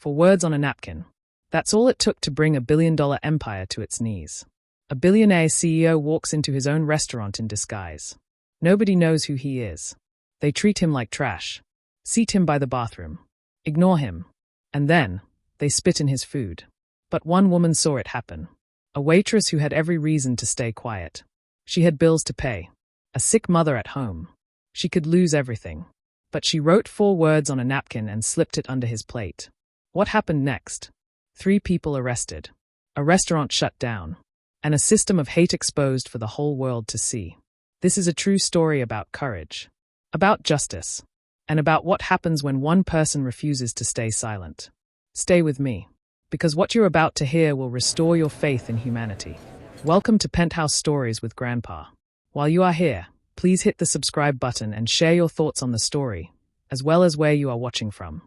4 words on a napkin. That's all it took to bring a billion-dollar empire to its knees. A billionaire CEO walks into his own restaurant in disguise. Nobody knows who he is. They treat him like trash. Seat him by the bathroom. Ignore him. And then, they spit in his food. But one woman saw it happen. A waitress who had every reason to stay quiet. She had bills to pay. A sick mother at home. She could lose everything. But she wrote 4 words on a napkin and slipped it under his plate. What happened next? 3 people arrested. A restaurant shut down. And a system of hate exposed for the whole world to see. This is a true story about courage. About justice. And about what happens when one person refuses to stay silent. Stay with me. Because what you're about to hear will restore your faith in humanity. Welcome to Penthouse Stories with Grandpa. While you are here, please hit the subscribe button and share your thoughts on the story, as well as where you are watching from.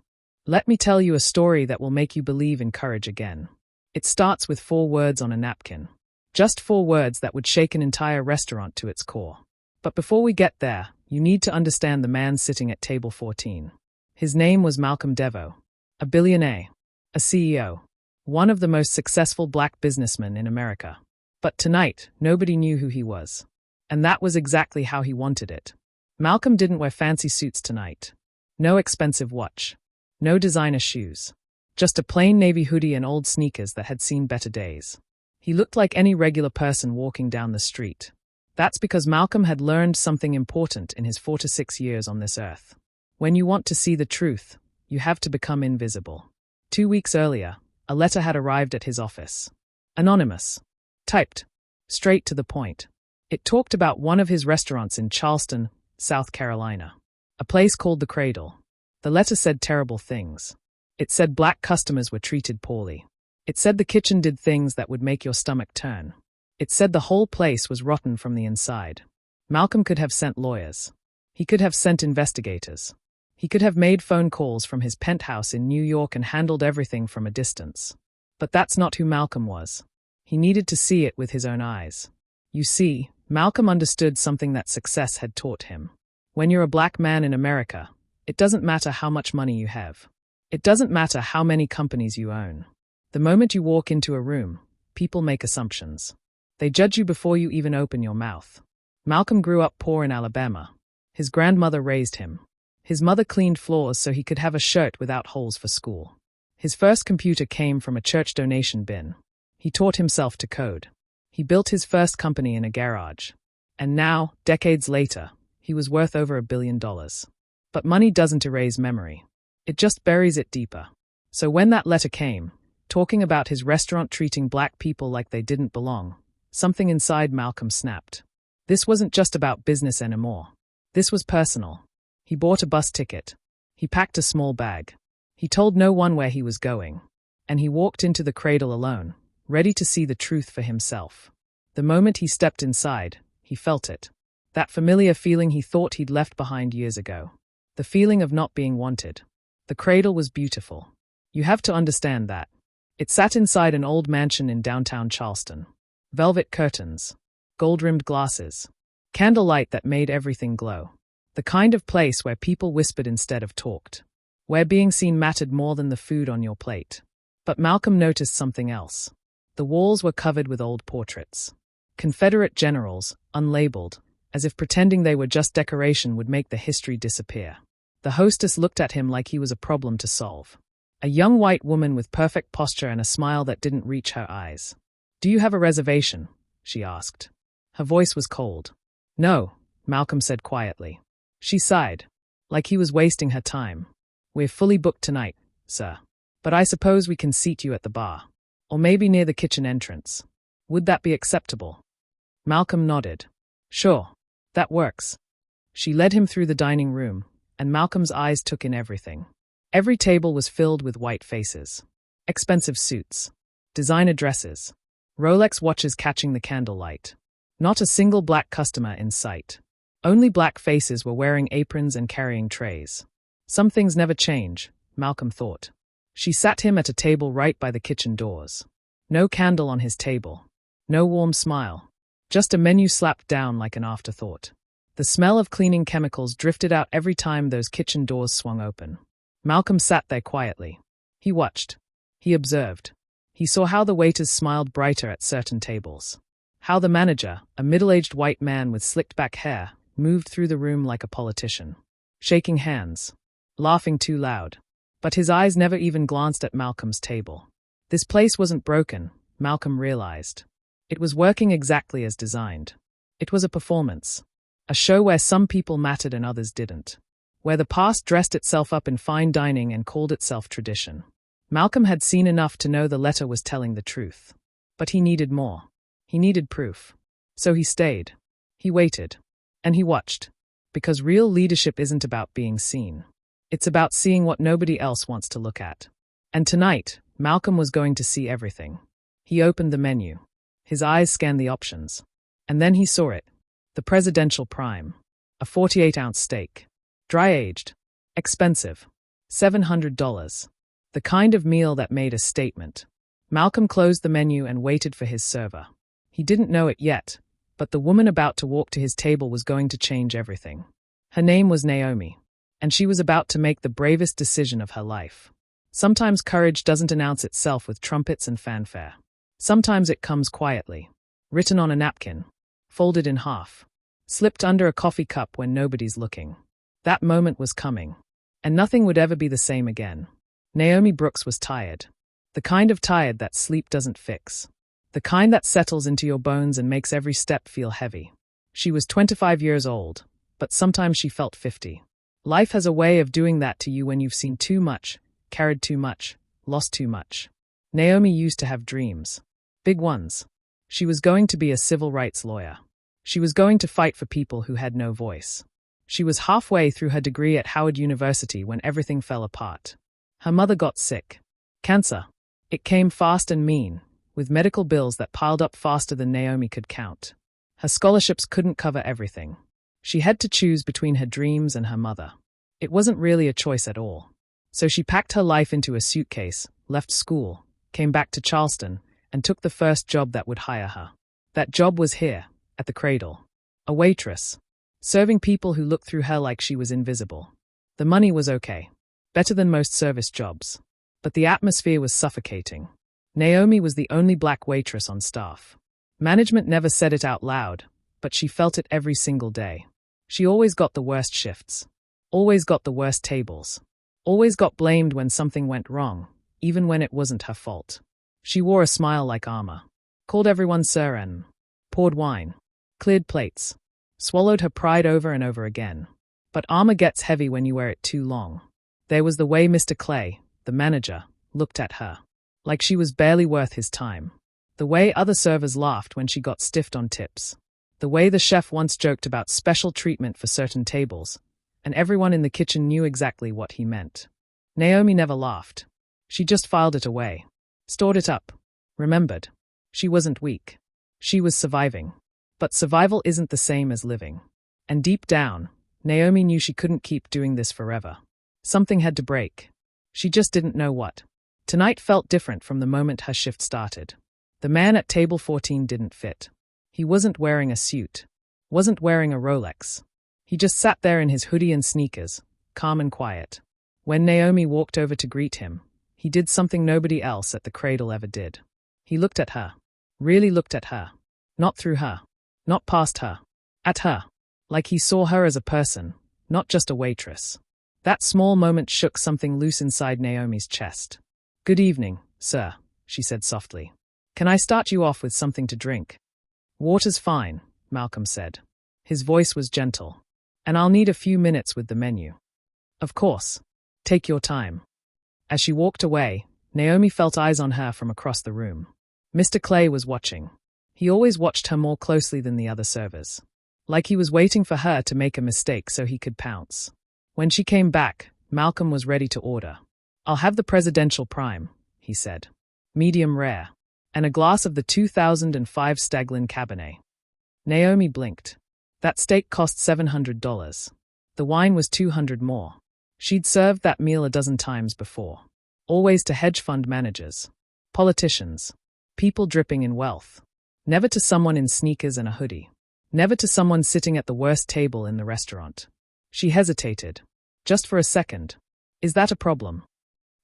Let me tell you a story that will make you believe in courage again. It starts with 4 words on a napkin. Just 4 words that would shake an entire restaurant to its core. But before we get there, you need to understand the man sitting at table 14. His name was Malcolm Devo. A billionaire. A CEO. One of the most successful black businessmen in America. But tonight, nobody knew who he was. And that was exactly how he wanted it. Malcolm didn't wear fancy suits tonight. No expensive watch. No designer shoes. Just a plain navy hoodie and old sneakers that had seen better days. He looked like any regular person walking down the street. That's because Malcolm had learned something important in his 4 to 6 years on this earth. When you want to see the truth, you have to become invisible. 2 weeks earlier, a letter had arrived at his office. Anonymous. Typed. Straight to the point. It talked about one of his restaurants in Charleston, South Carolina. A place called The Cradle. The letter said terrible things. It said black customers were treated poorly. It said the kitchen did things that would make your stomach turn. It said the whole place was rotten from the inside. Malcolm could have sent lawyers. He could have sent investigators. He could have made phone calls from his penthouse in New York and handled everything from a distance. But that's not who Malcolm was. He needed to see it with his own eyes. You see, Malcolm understood something that success had taught him. When you're a black man in America, it doesn't matter how much money you have. It doesn't matter how many companies you own. The moment you walk into a room, people make assumptions. They judge you before you even open your mouth. Malcolm grew up poor in Alabama. His grandmother raised him. His mother cleaned floors so he could have a shirt without holes for school. His first computer came from a church donation bin. He taught himself to code. He built his first company in a garage. And now, decades later, he was worth over $1 billion. But money doesn't erase memory. It just buries it deeper. So when that letter came, talking about his restaurant treating black people like they didn't belong, something inside Malcolm snapped. This wasn't just about business anymore. This was personal. He bought a bus ticket. He packed a small bag. He told no one where he was going. And he walked into the cradle alone, ready to see the truth for himself. The moment he stepped inside, he felt it. That familiar feeling he thought he'd left behind years ago. The feeling of not being wanted. The cradle was beautiful. You have to understand that. It sat inside an old mansion in downtown Charleston. Velvet curtains. Gold-rimmed glasses. Candlelight that made everything glow. The kind of place where people whispered instead of talked. Where being seen mattered more than the food on your plate. But Malcolm noticed something else. The walls were covered with old portraits. Confederate generals, unlabeled, as if pretending they were just decoration would make the history disappear. The hostess looked at him like he was a problem to solve. A young white woman with perfect posture and a smile that didn't reach her eyes. "Do you have a reservation?" she asked. Her voice was cold. "No," Malcolm said quietly. She sighed, like he was wasting her time. "We're fully booked tonight, sir. But I suppose we can seat you at the bar. Or maybe near the kitchen entrance. Would that be acceptable?" Malcolm nodded. "Sure, that works." She led him through the dining room, and Malcolm's eyes took in everything. Every table was filled with white faces. Expensive suits. Designer dresses. Rolex watches catching the candlelight. Not a single black customer in sight. Only black faces were wearing aprons and carrying trays. Some things never change, Malcolm thought. She sat him at a table right by the kitchen doors. No candle on his table. No warm smile. Just a menu slapped down like an afterthought. The smell of cleaning chemicals drifted out every time those kitchen doors swung open. Malcolm sat there quietly. He watched. He observed. He saw how the waiters smiled brighter at certain tables. How the manager, a middle-aged white man with slicked-back hair, moved through the room like a politician, shaking hands, laughing too loud. But his eyes never even glanced at Malcolm's table. This place wasn't broken, Malcolm realized. It was working exactly as designed. It was a performance. A show where some people mattered and others didn't. Where the past dressed itself up in fine dining and called itself tradition. Malcolm had seen enough to know the letter was telling the truth. But he needed more. He needed proof. So he stayed. He waited. And he watched. Because real leadership isn't about being seen. It's about seeing what nobody else wants to look at. And tonight, Malcolm was going to see everything. He opened the menu. His eyes scanned the options. And then he saw it. The Presidential Prime. A 48-ounce steak. Dry-aged. Expensive. $700. The kind of meal that made a statement. Malcolm closed the menu and waited for his server. He didn't know it yet, but the woman about to walk to his table was going to change everything. Her name was Naomi, and she was about to make the bravest decision of her life. Sometimes courage doesn't announce itself with trumpets and fanfare. Sometimes it comes quietly, written on a napkin, folded in half, slipped under a coffee cup when nobody's looking. That moment was coming, and nothing would ever be the same again. Naomi Brooks was tired. The kind of tired that sleep doesn't fix. The kind that settles into your bones and makes every step feel heavy. She was 25 years old, but sometimes she felt 50. Life has a way of doing that to you when you've seen too much, carried too much, lost too much. Naomi used to have dreams. Big ones. She was going to be a civil rights lawyer. She was going to fight for people who had no voice. She was halfway through her degree at Howard University when everything fell apart. Her mother got sick. Cancer. It came fast and mean, with medical bills that piled up faster than Naomi could count. Her scholarships couldn't cover everything. She had to choose between her dreams and her mother. It wasn't really a choice at all. So she packed her life into a suitcase, left school, came back to Charleston, and took the first job that would hire her. That job was here, at the Cradle. A waitress. Serving people who looked through her like she was invisible. The money was okay. Better than most service jobs. But the atmosphere was suffocating. Naomi was the only black waitress on staff. Management never said it out loud, but she felt it every single day. She always got the worst shifts. Always got the worst tables. Always got blamed when something went wrong, even when it wasn't her fault. She wore a smile like armor. Called everyone sir and poured wine. Cleared plates. Swallowed her pride over and over again. But armor gets heavy when you wear it too long. There was the way Mr. Clay, the manager, looked at her. Like she was barely worth his time. The way other servers laughed when she got stiffed on tips. The way the chef once joked about special treatment for certain tables, and everyone in the kitchen knew exactly what he meant. Naomi never laughed. She just filed it away. Stored it up. Remembered. She wasn't weak. She was surviving. But survival isn't the same as living. And deep down, Naomi knew she couldn't keep doing this forever. Something had to break. She just didn't know what. Tonight felt different from the moment her shift started. The man at table 14 didn't fit. He wasn't wearing a suit. Wasn't wearing a Rolex. He just sat there in his hoodie and sneakers, calm and quiet. When Naomi walked over to greet him, he did something nobody else at the Cradle ever did. He looked at her. Really looked at her. Not through her. Not past her. At her. Like he saw her as a person, not just a waitress. That small moment shook something loose inside Naomi's chest. "Good evening, sir," she said softly. "Can I start you off with something to drink?" "Water's fine," Malcolm said. His voice was gentle. "And I'll need a few minutes with the menu." "Of course. Take your time." As she walked away, Naomi felt eyes on her from across the room. Mr. Clay was watching. He always watched her more closely than the other servers. Like he was waiting for her to make a mistake so he could pounce. When she came back, Malcolm was ready to order. "I'll have the Presidential Prime," he said. "Medium rare. And a glass of the 2005 Staglin Cabernet." Naomi blinked. That steak cost $700. The wine was $200 more. She'd served that meal a dozen times before. Always to hedge fund managers. Politicians. People dripping in wealth. Never to someone in sneakers and a hoodie. Never to someone sitting at the worst table in the restaurant. She hesitated. Just for a second. Is that a problem?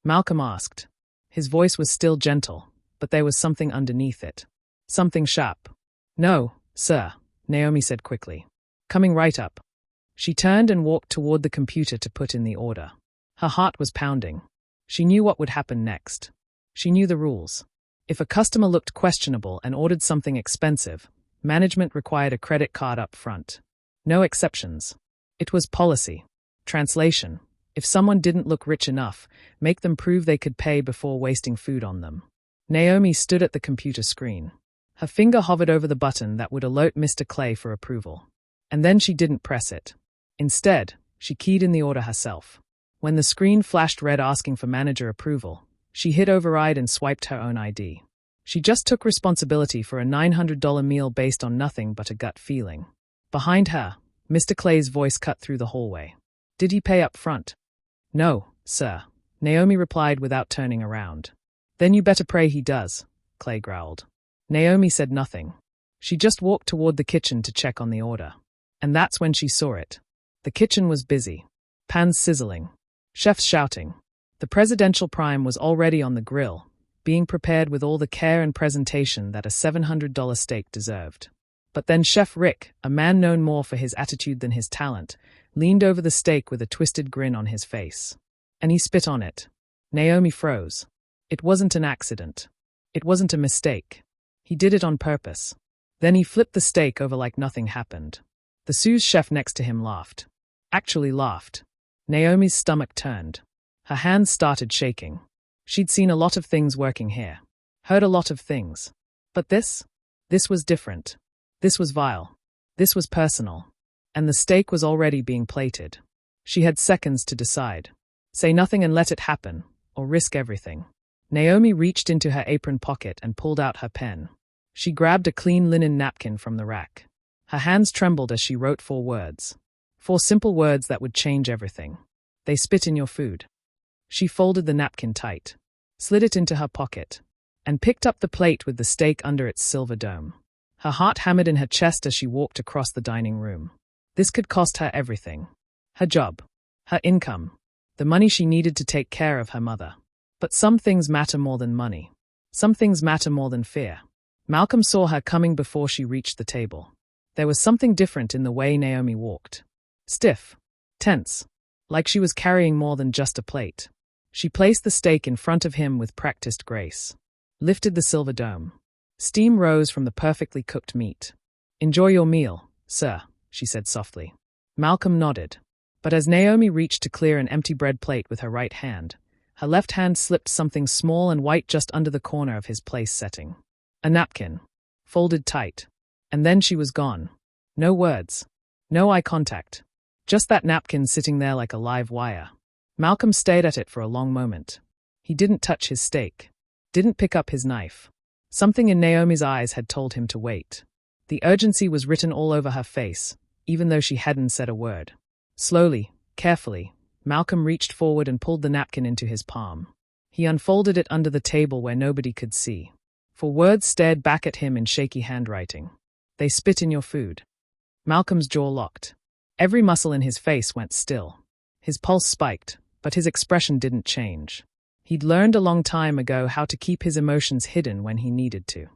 Malcolm asked. His voice was still gentle, but there was something underneath it. Something sharp. No, sir, Naomi said quickly. Coming right up. She turned and walked toward the computer to put in the order. Her heart was pounding. She knew what would happen next. She knew the rules. If a customer looked questionable and ordered something expensive, management required a credit card up front. No exceptions. It was policy. Translation: if someone didn't look rich enough, make them prove they could pay before wasting food on them. Naomi stood at the computer screen. Her finger hovered over the button that would alert Mr. Clay for approval. And then she didn't press it. Instead, she keyed in the order herself. When the screen flashed red asking for manager approval, she hit override and swiped her own ID. She just took responsibility for a $900 meal based on nothing but a gut feeling. Behind her, Mr. Clay's voice cut through the hallway. Did he pay up front? No, sir, Naomi replied without turning around. Then you better pray he does, Clay growled. Naomi said nothing. She just walked toward the kitchen to check on the order. And that's when she saw it. The kitchen was busy. Pans sizzling. Chefs shouting. The presidential prime was already on the grill, being prepared with all the care and presentation that a $700 steak deserved. But then Chef Rick, a man known more for his attitude than his talent, leaned over the steak with a twisted grin on his face. And he spit on it. Naomi froze. It wasn't an accident. It wasn't a mistake. He did it on purpose. Then he flipped the steak over like nothing happened. The sous chef next to him laughed. Actually laughed. Naomi's stomach turned. Her hands started shaking. She'd seen a lot of things working here. Heard a lot of things. But this was different. This was vile. This was personal. And the steak was already being plated. She had seconds to decide. Say nothing and let it happen, or risk everything. Naomi reached into her apron pocket and pulled out her pen. She grabbed a clean linen napkin from the rack. Her hands trembled as she wrote 4 words. 4 simple words that would change everything. They spit in your food. She folded the napkin tight, slid it into her pocket, and picked up the plate with the steak under its silver dome. Her heart hammered in her chest as she walked across the dining room. This could cost her everything. Her job, her income, the money she needed to take care of her mother. But some things matter more than money. Some things matter more than fear. Malcolm saw her coming before she reached the table. There was something different in the way Naomi walked. Stiff, tense, like she was carrying more than just a plate. She placed the steak in front of him with practiced grace. Lifted the silver dome. Steam rose from the perfectly cooked meat. Enjoy your meal, sir, she said softly. Malcolm nodded. But as Naomi reached to clear an empty bread plate with her right hand, her left hand slipped something small and white just under the corner of his place setting. A napkin. Folded tight. And then she was gone. No words. No eye contact. Just that napkin sitting there like a live wire. Malcolm stared at it for a long moment. He didn't touch his steak. Didn't pick up his knife. Something in Naomi's eyes had told him to wait. The urgency was written all over her face, even though she hadn't said a word. Slowly, carefully, Malcolm reached forward and pulled the napkin into his palm. He unfolded it under the table where nobody could see. 4 words stared back at him in shaky handwriting. They spit in your food. Malcolm's jaw locked. Every muscle in his face went still. His pulse spiked, but his expression didn't change. He'd learned a long time ago how to keep his emotions hidden when he needed to.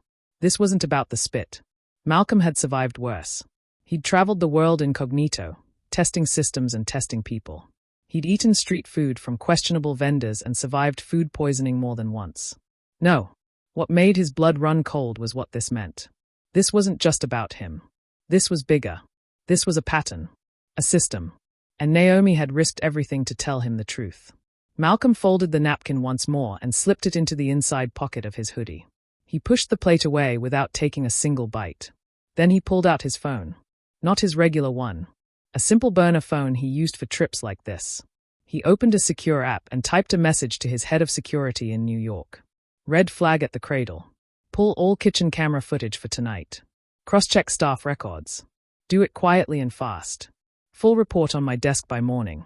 This wasn't about the spit. Malcolm had survived worse. He'd traveled the world incognito, testing systems and testing people. He'd eaten street food from questionable vendors and survived food poisoning more than once. No, what made his blood run cold was what this meant. This wasn't just about him. This was bigger. This was a pattern. A system. And Naomi had risked everything to tell him the truth. Malcolm folded the napkin once more and slipped it into the inside pocket of his hoodie. He pushed the plate away without taking a single bite. Then he pulled out his phone. Not his regular one. A simple burner phone he used for trips like this. He opened a secure app and typed a message to his head of security in New York. Red flag at the cradle. Pull all kitchen camera footage for tonight. Cross-check staff records. Do it quietly and fast. Full report on my desk by morning.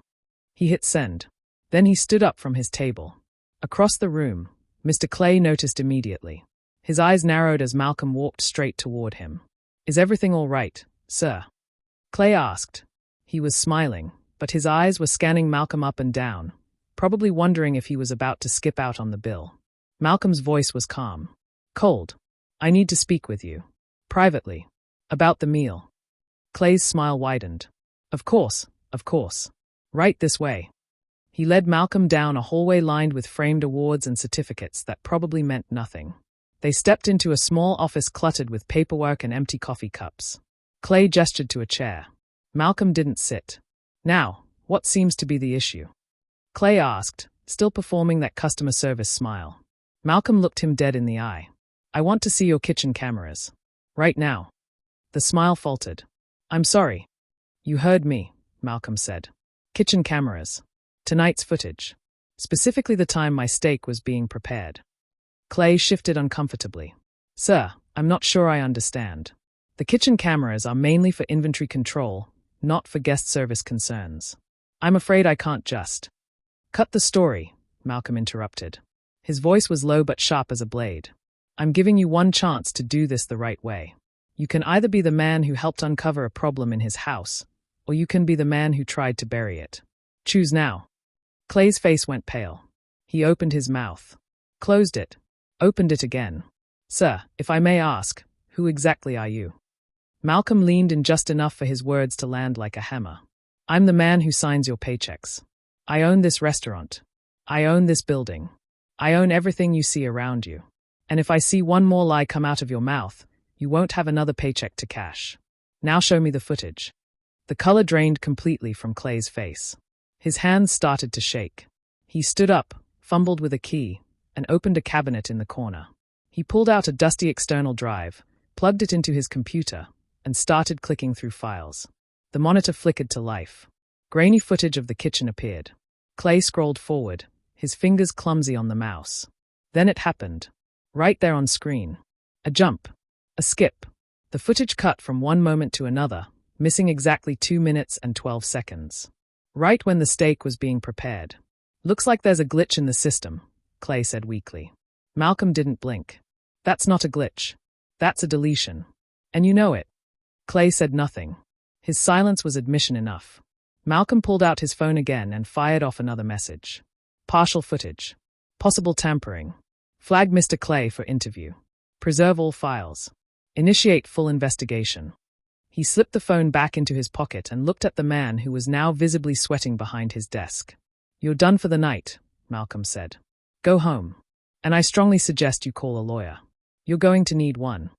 He hit send. Then he stood up from his table. Across the room, Mr. Clay noticed immediately. His eyes narrowed as Malcolm walked straight toward him. Is everything all right, sir? Clay asked. He was smiling, but his eyes were scanning Malcolm up and down, probably wondering if he was about to skip out on the bill. Malcolm's voice was calm. Cold. I need to speak with you. Privately. About the meal. Clay's smile widened. Of course, of course. Right this way. He led Malcolm down a hallway lined with framed awards and certificates that probably meant nothing. They stepped into a small office cluttered with paperwork and empty coffee cups. Clay gestured to a chair. Malcolm didn't sit. Now, what seems to be the issue? Clay asked, still performing that customer service smile. Malcolm looked him dead in the eye. I want to see your kitchen cameras. Right now. The smile faltered. I'm sorry. You heard me, Malcolm said. Kitchen cameras. Tonight's footage. Specifically the time my steak was being prepared. Clay shifted uncomfortably. Sir, I'm not sure I understand. The kitchen cameras are mainly for inventory control, not for guest service concerns. I'm afraid I can't just. Cut the story, Malcolm interrupted. His voice was low but sharp as a blade. I'm giving you one chance to do this the right way. You can either be the man who helped uncover a problem in his house, or you can be the man who tried to bury it. Choose now. Clay's face went pale. He opened his mouth. Closed it. Opened it again. Sir, if I may ask, who exactly are you? Malcolm leaned in just enough for his words to land like a hammer. I'm the man who signs your paychecks. I own this restaurant. I own this building. I own everything you see around you. And if I see one more lie come out of your mouth, you won't have another paycheck to cash. Now show me the footage. The color drained completely from Clay's face. His hands started to shake. He stood up, fumbled with a key, and opened a cabinet in the corner. He pulled out a dusty external drive, plugged it into his computer, and started clicking through files. The monitor flickered to life. Grainy footage of the kitchen appeared. Clay scrolled forward, his fingers clumsy on the mouse. Then it happened. Right there on screen. A jump. A skip. The footage cut from one moment to another, missing exactly 2 minutes and 12 seconds. Right when the steak was being prepared. Looks like there's a glitch in the system, Clay said weakly. Malcolm didn't blink. That's not a glitch. That's a deletion. And you know it. Clay said nothing. His silence was admission enough. Malcolm pulled out his phone again and fired off another message. Partial footage. Possible tampering. Flag Mr. Clay for interview. Preserve all files. Initiate full investigation. He slipped the phone back into his pocket and looked at the man who was now visibly sweating behind his desk. You're done for the night, Malcolm said. Go home. And I strongly suggest you call a lawyer. You're going to need one.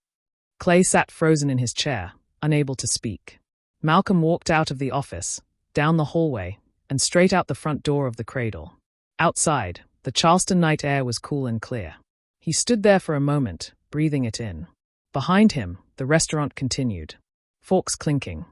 Clay sat frozen in his chair, unable to speak. Malcolm walked out of the office, down the hallway, and straight out the front door of the Cradle. Outside, the Charleston night air was cool and clear. He stood there for a moment, breathing it in. Behind him, the restaurant continued. Forks clinking.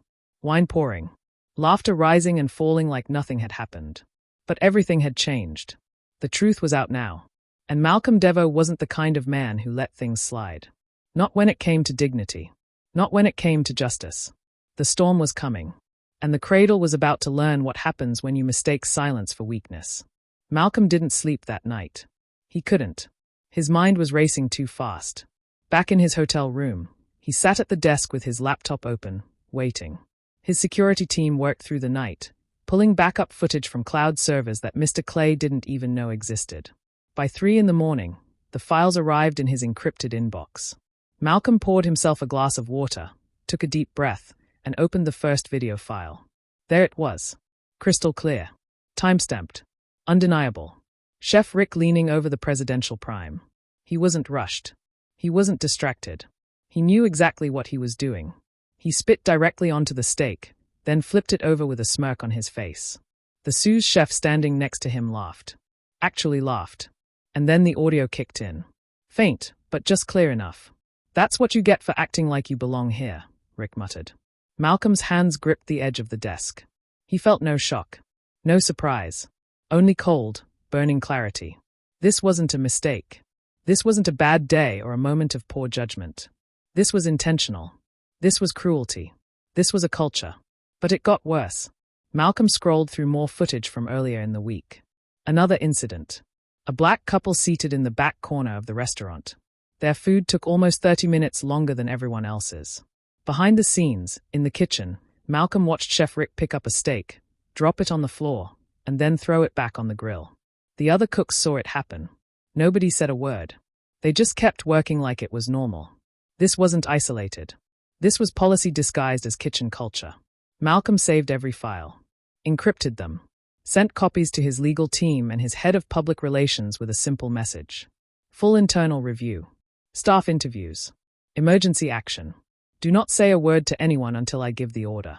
Wine pouring. Laughter rising and falling like nothing had happened. But everything had changed. The truth was out now. And Malcolm Devo wasn't the kind of man who let things slide. Not when it came to dignity. Not when it came to justice. The storm was coming. And the Cradle was about to learn what happens when you mistake silence for weakness. Malcolm didn't sleep that night. He couldn't. His mind was racing too fast. Back in his hotel room, he sat at the desk with his laptop open, waiting. His security team worked through the night, pulling backup footage from cloud servers that Mr. Clay didn't even know existed. By 3 a.m, the files arrived in his encrypted inbox. Malcolm poured himself a glass of water, took a deep breath, and opened the first video file. There it was. Crystal clear. Timestamped. Undeniable. Chef Rick leaning over the presidential prime. He wasn't rushed. He wasn't distracted. He knew exactly what he was doing. He spit directly onto the steak, then flipped it over with a smirk on his face. The sous chef standing next to him laughed. Actually laughed. And then the audio kicked in. Faint, but just clear enough. That's what you get for acting like you belong here, Rick muttered. Malcolm's hands gripped the edge of the desk. He felt no shock. No surprise. Only cold, burning clarity. This wasn't a mistake. This wasn't a bad day or a moment of poor judgment. This was intentional. This was cruelty. This was a culture. But it got worse. Malcolm scrolled through more footage from earlier in the week. Another incident. A black couple seated in the back corner of the restaurant. Their food took almost 30 minutes longer than everyone else's. Behind the scenes, in the kitchen, Malcolm watched Chef Rick pick up a steak, drop it on the floor, and then throw it back on the grill. The other cooks saw it happen. Nobody said a word. They just kept working like it was normal. This wasn't isolated. This was policy disguised as kitchen culture. Malcolm saved every file, encrypted them, sent copies to his legal team and his head of public relations with a simple message. Full internal review. Staff interviews. Emergency action. Do not say a word to anyone until I give the order.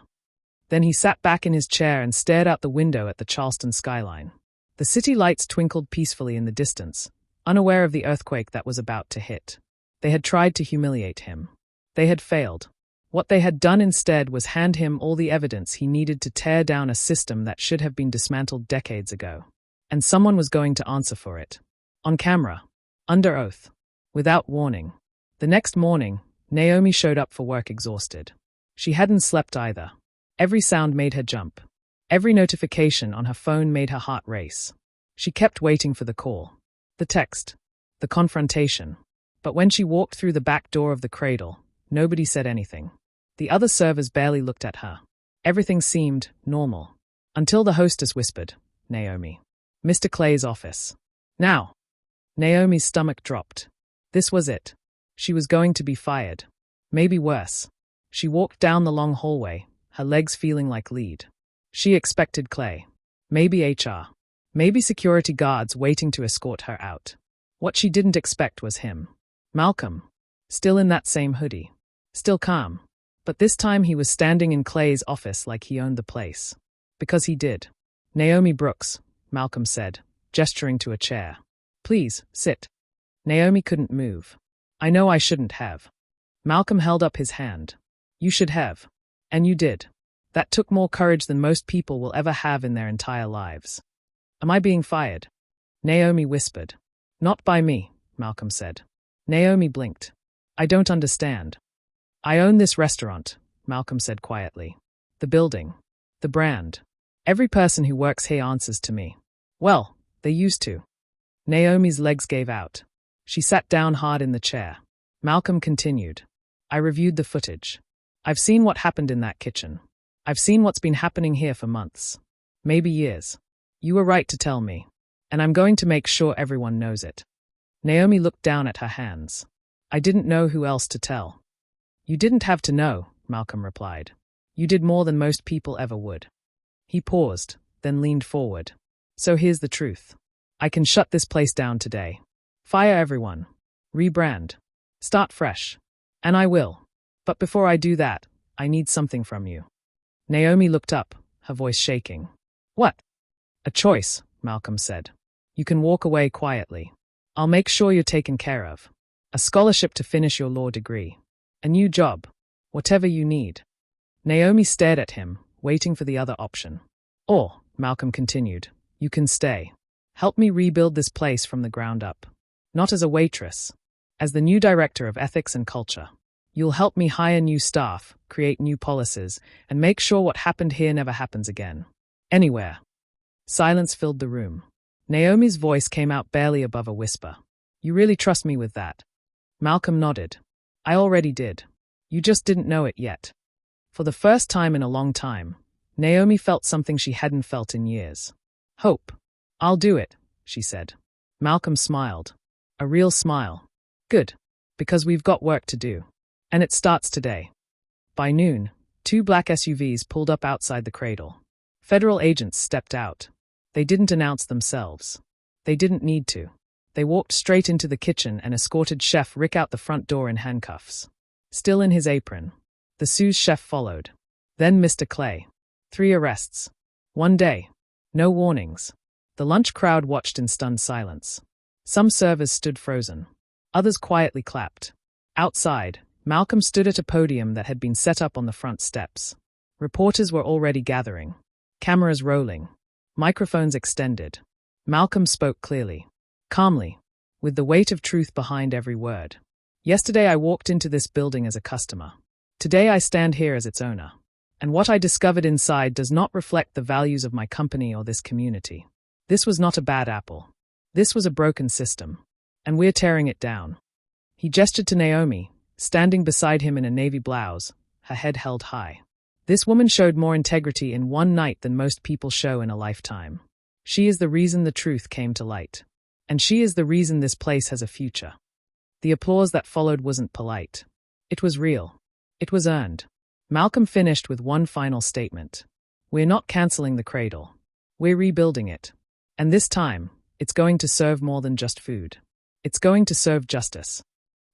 Then he sat back in his chair and stared out the window at the Charleston skyline. The city lights twinkled peacefully in the distance, unaware of the earthquake that was about to hit. They had tried to humiliate him. They had failed. What they had done instead was hand him all the evidence he needed to tear down a system that should have been dismantled decades ago. And someone was going to answer for it. On camera. Under oath. Without warning. The next morning, Naomi showed up for work exhausted. She hadn't slept either. Every sound made her jump. Every notification on her phone made her heart race. She kept waiting for the call. The text. The confrontation. But when she walked through the back door of the cradle, nobody said anything. The other servers barely looked at her. Everything seemed normal. Until the hostess whispered, "Naomi. Mr. Clay's office. Now." Naomi's stomach dropped. This was it. She was going to be fired. Maybe worse. She walked down the long hallway, her legs feeling like lead. She expected Clay. Maybe HR. Maybe security guards waiting to escort her out. What she didn't expect was him. Malcolm. Still in that same hoodie. Still calm. But this time he was standing in Clay's office like he owned the place. Because he did. "Naomi Brooks," Malcolm said, gesturing to a chair. "Please, sit." Naomi couldn't move. "I know I shouldn't have." Malcolm held up his hand. "You should have. And you did. That took more courage than most people will ever have in their entire lives." "Am I being fired?" Naomi whispered. "Not by me," Malcolm said. Naomi blinked. "I don't understand." "I own this restaurant," Malcolm said quietly. "The building. The brand. Every person who works here answers to me. Well, they used to." Naomi's legs gave out. She sat down hard in the chair. Malcolm continued. "I reviewed the footage. I've seen what happened in that kitchen. I've seen what's been happening here for months. Maybe years. You were right to tell me. And I'm going to make sure everyone knows it." Naomi looked down at her hands. "I didn't know who else to tell." "You didn't have to know," Malcolm replied. "You did more than most people ever would." He paused, then leaned forward. "So here's the truth. I can shut this place down today. Fire everyone. Rebrand. Start fresh. And I will. But before I do that, I need something from you." Naomi looked up, her voice shaking. "What?" "A choice," Malcolm said. "You can walk away quietly. I'll make sure you're taken care of. A scholarship to finish your law degree. A new job. Whatever you need." Naomi stared at him, waiting for the other option. "Or," Malcolm continued, "you can stay. Help me rebuild this place from the ground up. Not as a waitress. As the new director of ethics and culture. You'll help me hire new staff, create new policies, and make sure what happened here never happens again. Anywhere." Silence filled the room. Naomi's voice came out barely above a whisper. "You really trust me with that?" Malcolm nodded. "I already did. You just didn't know it yet." For the first time in a long time, Naomi felt something she hadn't felt in years. Hope. "I'll do it," she said. Malcolm smiled. A real smile. "Good. Because we've got work to do. And it starts today." By noon, 2 black SUVs pulled up outside the cradle. Federal agents stepped out. They didn't announce themselves. They didn't need to. They walked straight into the kitchen and escorted Chef Rick out the front door in handcuffs. Still in his apron. The sous chef followed. Then Mr. Clay. 3 arrests. 1 day. No warnings. The lunch crowd watched in stunned silence. Some servers stood frozen. Others quietly clapped. Outside, Malcolm stood at a podium that had been set up on the front steps. Reporters were already gathering. Cameras rolling. Microphones extended. Malcolm spoke clearly. Calmly. With the weight of truth behind every word. "Yesterday I walked into this building as a customer. Today I stand here as its owner. And what I discovered inside does not reflect the values of my company or this community. This was not a bad apple. This was a broken system. And we're tearing it down." He gestured to Naomi, standing beside him in a navy blouse, her head held high. This woman showed more integrity in one night than most people show in a lifetime. She is the reason the truth came to light. And she is the reason this place has a future. The applause that followed wasn't polite. It was real. It was earned. Malcolm finished with one final statement. We're not canceling the cradle. We're rebuilding it. And this time, it's going to serve more than just food. It's going to serve justice.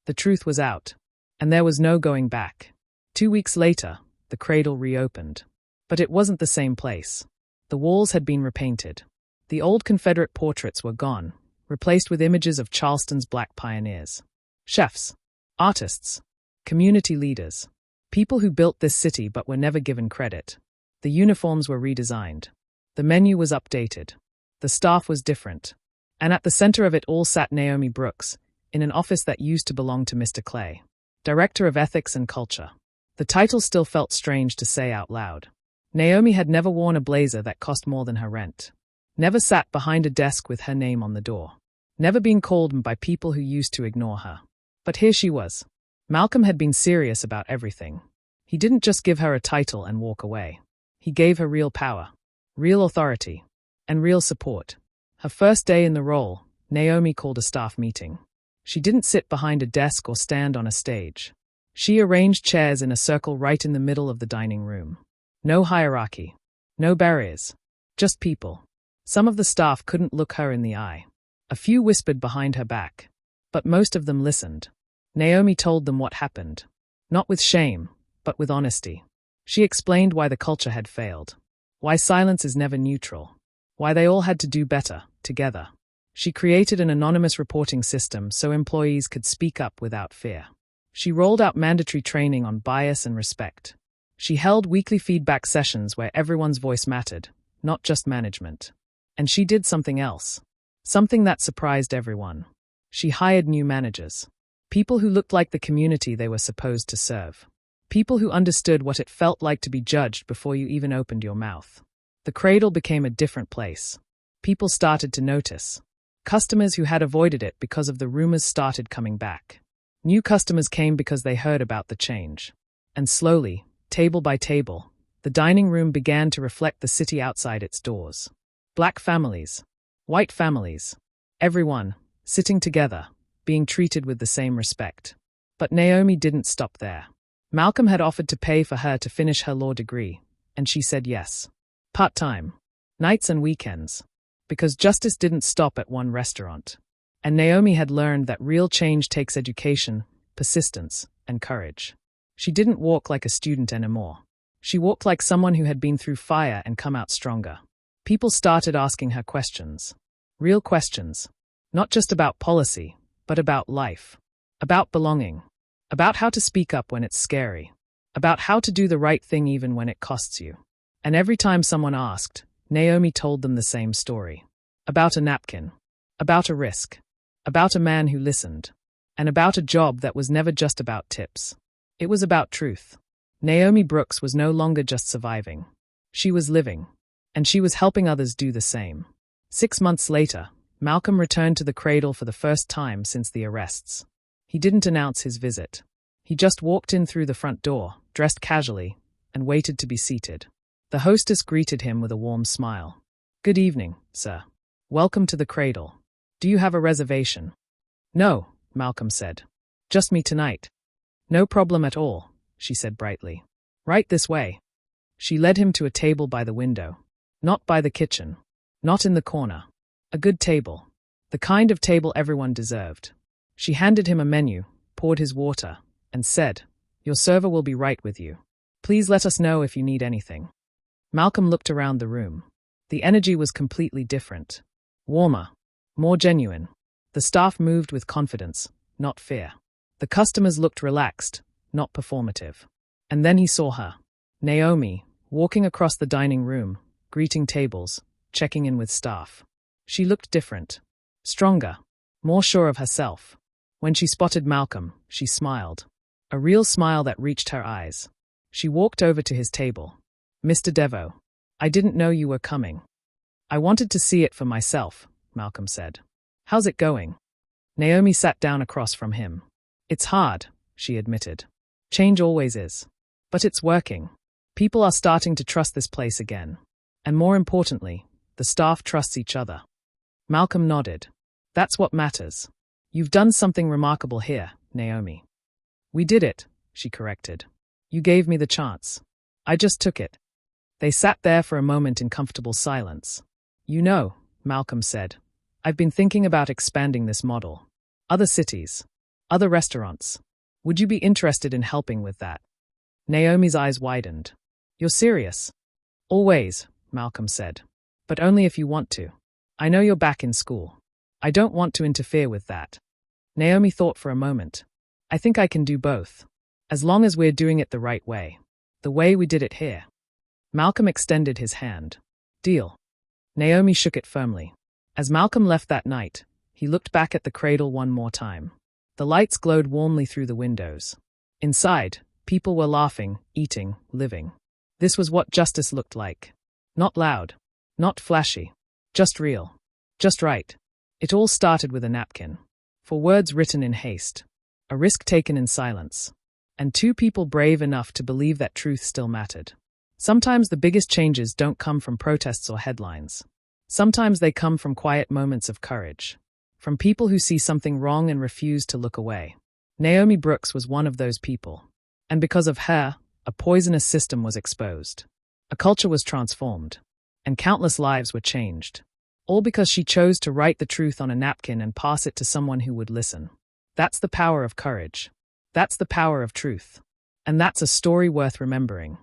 The truth was out. And there was no going back. 2 weeks later, the cradle reopened. But it wasn't the same place. The walls had been repainted. The old Confederate portraits were gone, replaced with images of Charleston's black pioneers. Chefs, artists, community leaders, people who built this city but were never given credit. The uniforms were redesigned. The menu was updated. The staff was different. And at the center of it all sat Naomi Brooks, in an office that used to belong to Mr. Clay, Director of Ethics and Culture. The title still felt strange to say out loud. Naomi had never worn a blazer that cost more than her rent. Never sat behind a desk with her name on the door. Never been called by people who used to ignore her. But here she was. Malcolm had been serious about everything. He didn't just give her a title and walk away. He gave her real power, real authority, and real support. Her first day in the role, Naomi called a staff meeting. She didn't sit behind a desk or stand on a stage. She arranged chairs in a circle right in the middle of the dining room. No hierarchy. No barriers. Just people. Some of the staff couldn't look her in the eye. A few whispered behind her back. But most of them listened. Naomi told them what happened. Not with shame, but with honesty. She explained why the culture had failed. Why silence is never neutral. Why they all had to do better, together. She created an anonymous reporting system so employees could speak up without fear. She rolled out mandatory training on bias and respect. She held weekly feedback sessions where everyone's voice mattered, not just management. And she did something else. Something that surprised everyone. She hired new managers. People who looked like the community they were supposed to serve. People who understood what it felt like to be judged before you even opened your mouth. The cradle became a different place. People started to notice. Customers who had avoided it because of the rumors started coming back. New customers came because they heard about the change. And slowly, table by table, the dining room began to reflect the city outside its doors. Black families, white families, everyone, sitting together, being treated with the same respect. But Naomi didn't stop there. Malcolm had offered to pay for her to finish her law degree, and she said yes. Part-time, nights and weekends, because justice didn't stop at one restaurant. And Naomi had learned that real change takes education, persistence, and courage. She didn't walk like a student anymore. She walked like someone who had been through fire and come out stronger. People started asking her questions. Real questions. Not just about policy, but about life. About belonging. About how to speak up when it's scary. About how to do the right thing even when it costs you. And every time someone asked, Naomi told them the same story. About a napkin. About a risk. About a man who listened. And about a job that was never just about tips. It was about truth. Naomi Brooks was no longer just surviving. She was living. And she was helping others do the same. 6 months later, Malcolm returned to the cradle for the first time since the arrests. He didn't announce his visit. He just walked in through the front door, dressed casually, and waited to be seated. The hostess greeted him with a warm smile. "Good evening, sir. Welcome to the cradle. Do you have a reservation?" "No," Malcolm said. "Just me tonight." "No problem at all," she said brightly. "Right this way." She led him to a table by the window. Not by the kitchen. Not in the corner. A good table. The kind of table everyone deserved. She handed him a menu, poured his water, and said, "Your server will be right with you. Please let us know if you need anything." Malcolm looked around the room. The energy was completely different. Warmer. More genuine. The staff moved with confidence, not fear. The customers looked relaxed, not performative. And then he saw her. Naomi, walking across the dining room, greeting tables, checking in with staff. She looked different. Stronger. More sure of herself. When she spotted Malcolm, she smiled. A real smile that reached her eyes. She walked over to his table. "Mr. Devo, I didn't know you were coming." "I wanted to see it for myself," Malcolm said. "How's it going?" Naomi sat down across from him. "It's hard," she admitted. "Change always is. But it's working. People are starting to trust this place again. And more importantly, The staff trusts each other. Malcolm nodded. That's what matters. You've done something remarkable here, Naomi. We did it, she corrected. You gave me the chance. I just took it. They sat there for a moment in comfortable silence. You know, Malcolm said, I've been thinking about expanding this model. Other cities. Other restaurants. Would you be interested in helping with that? Naomi's eyes widened. You're serious? Always, Malcolm said. But only if you want to. I know you're back in school. I don't want to interfere with that. Naomi thought for a moment. I think I can do both. As long as we're doing it the right way. The way we did it here. Malcolm extended his hand. Deal. Naomi shook it firmly. As Malcolm left that night, he looked back at the cradle one more time. The lights glowed warmly through the windows. Inside, people were laughing, eating, living. This was what justice looked like. Not loud. Not flashy. Just real. Just right. It all started with a napkin. 4 words written in haste. A risk taken in silence. And 2 people brave enough to believe that truth still mattered. Sometimes the biggest changes don't come from protests or headlines. Sometimes they come from quiet moments of courage. From people who see something wrong and refuse to look away. Naomi Brooks was one of those people. And because of her, a poisonous system was exposed. A culture was transformed. And countless lives were changed. All because she chose to write the truth on a napkin and pass it to someone who would listen. That's the power of courage. That's the power of truth. And that's a story worth remembering.